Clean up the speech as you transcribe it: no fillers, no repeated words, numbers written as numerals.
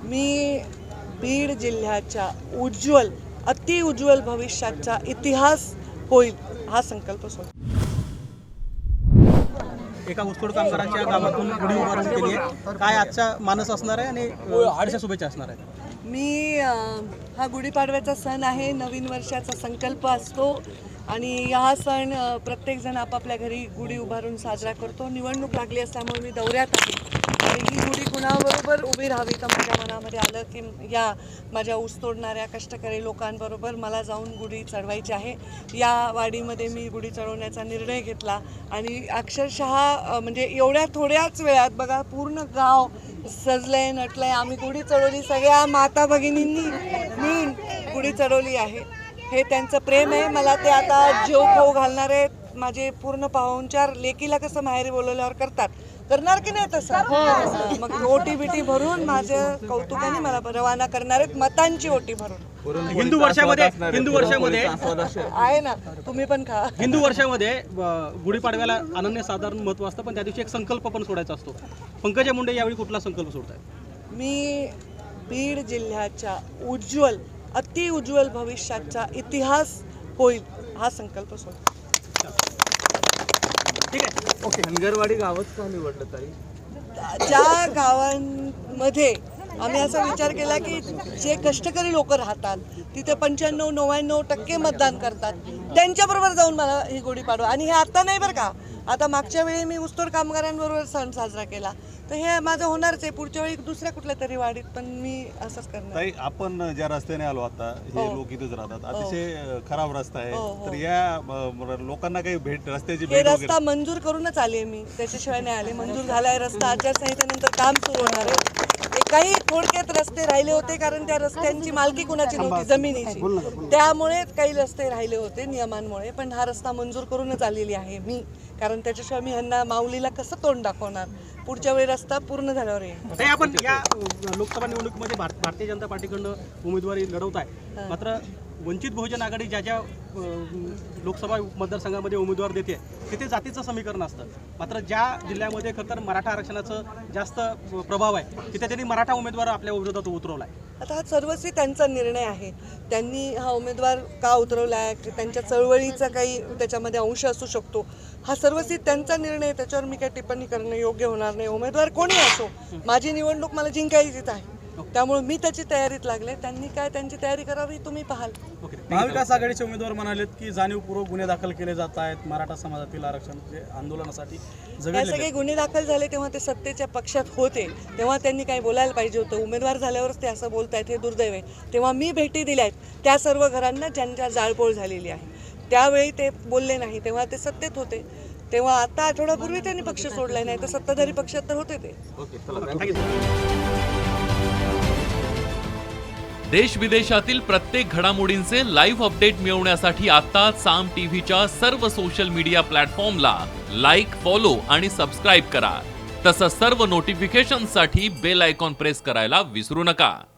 मी बीड जिल्ह्याच्या उज्ज्वल अतिउज्ज्वल भविष्याचा इतिहास होईल हा संकल्प सोडला। एका ऊसतोड कामगारांच्या गावातून गुढी उभारून केली आहे, काय आजचा मानस असणार आहे आणि कशा शुभेच्छा असणार आहेत? मी हा गुढीपाडव्याचा सण आहे, नवीन वर्षाचा संकल्प असतो आणि हा सण प्रत्येकजण आपापल्या घरी गुढी उभारून साजरा करतो। निवडणूक लागली असल्यामुळे मी दौऱ्यात आहे आणि ही गुढी कुणाबरोबर उभी राहावी तर माझ्या मनामध्ये आलं की या माझ्या ऊस तोडणाऱ्या कष्टकरी लोकांबरोबर मला जाऊन गुढी चढवायची आहे। या वाडीमध्ये मी गुढी चढवण्याचा निर्णय घेतला आणि अक्षरशः म्हणजे एवढ्या थोड्याच वेळात बघा पूर्ण गाव सजलंय नटलंय। आम्ही गुढी चढवली, सगळ्या माता भगिनींनी मिळून गुढी चढवली आहे। हे त्यांचं प्रेम आहे। मला ते आता जेव खाऊ घालणार आहेत, माझे पूर्ण पाहुणचार लेकीला कसं माहेरी बोलवल्यावर करणार की नाही तसं, मग ओटी बिटी भरून माझ्या कौतुकाने मला रवाना करणार आहेत, मतांची ओटी भरून। हिंदू वर्षामध्ये आहे ना, तुम्ही पण खा। हिंदू वर्षामध्ये गुढीपाडव्याला अनन्यसाधारण महत्व असतं, पण त्या दिवशी एक संकल्प पण सोडायचा असतो। पंकजा मुंडे यावेळी कुठला संकल्प सोडतायत? मी बीड जिल्ह्याच्या उज्ज्वल अतिउज्ज्वल भविष्याचा इतिहास होईल हा संकल्प सोडला। ठीक आहे, ओके। धनगरवाडी गावच का निवडलं ताई? ज्या गावांमध्ये आम्ही असा विचार केला की जे कष्टकरी लोक राहतात तिथे 95-99% मतदान करतात, त्यांच्याबरोबर जाऊन मला ही गुढी पाडवा। आणि हे आता नाही बरं का, आता मागच्या वेळी मी ऊसतोड कामगारांबरोबर सण साजरा केला, तर हे माझं होणारच आहे पुढच्या वेळी दुसऱ्या कुठल्या तरी वाडीत, पण मी असंच करणार। ताई, आपण ज्या रस्त्याने आलो आता, हे लोक इथेच राहतात, अतिशय खराब रस्ता आहे, तर या लोकांना काही भेट रस्त्याची हे भेट रस्ता मंजूर करूनच आले मी, त्याच्याशिवाय नाही आले। मंजूर झालाय रस्ता, आचारसंहितेनंतर काम सुरू होणार आहे। काही थोडक्यात रस्ते राहिले होते कारण त्या रस्त्यांची मालकी कुणाची नव्हती, जमिनीची, त्यामुळे काही रस्ते राहिले होते नियमांमुळे, पण हा रस्ता मंजूर करूनच आलेली आहे मी, कारण त्याच्याशिवाय मी ह्यांना माऊलीला कसं तोंड दाखवणार। पुढच्या वेळी रस्ता पूर्ण झाल्यावर येईल। आपण या लोकसभा निवडणुकीमध्ये भारतीय जनता पार्टीकडून उमेदवारी लढवत आहे, मात्र वंचित बहुजन आघाडी ज्या ज्या लोकसभा मतदारसंघामध्ये उमेदवार देते तिथे जातीचं समीकरण असतं, मात्र ज्या जिल्ह्यामध्ये खरं मराठा आरक्षणाचं जास्त प्रभाव आहे तिथे त्यांनी मराठा उमेदवार आपल्या विरोधात उतरवला आहे। आता हा सर्वस्वी त्यांचा निर्णय आहे, त्यांनी हा उमेदवार का उतरवला आहे, त्यांच्या चळवळीचा काही त्याच्यामध्ये अंश असू शकतो, हा सर्वस्वी त्यांचा निर्णय आहे, त्याच्यावर मी काही टिप्पणी करणं योग्य होणार नाही। उमेदवार कोणी असो, माझी निवडणूक मला जिंकायचीच आहे, त्यामुळे मी त्याची तयारीत लागले, त्यांनी काय त्यांची तयारी करावी तुम्ही पाहाल। महाविकास आघाडीचे उमेदवार म्हणालेत की जाणीवपूर्वक गुन्हे दाखल केले जात आहेत मराठा समाजातील आरक्षण आंदोलनासाठी। हे सगळे गुन्हे दाखल झाले तेव्हा ते सत्तेच्या पक्षात होते, तेव्हा त्यांनी काय बोलायला पाहिजे होतं। उमेदवार झाल्यावरच ते असं बोलतायत, हे दुर्दैव आहे। तेव्हा मी भेटी दिल्या आहेत त्या सर्व घरांना ज्यांच्या जाळपोळ झालेली आहे, त्यावेळी ते बोलले नाही, तेव्हा ते सत्तेत होते, तेव्हा आता आठवड्यापूर्वी त्यांनी पक्ष सोडलाय, नाही तर सत्ताधारी पक्षात तर होते ते। देश विदेशातील प्रत्येक घडामोडींचे लाईव्ह अपडेट मिळवण्यासाठी आता साम टीव्हीच्या सर्व सोशल मीडिया प्लॅटफॉर्मला लाईक, फॉलो आणि सबस्क्राईब करा। तसंच सर्व नोटिफिकेशनसाठी बेल आयकॉन प्रेस करायला विसरू नका।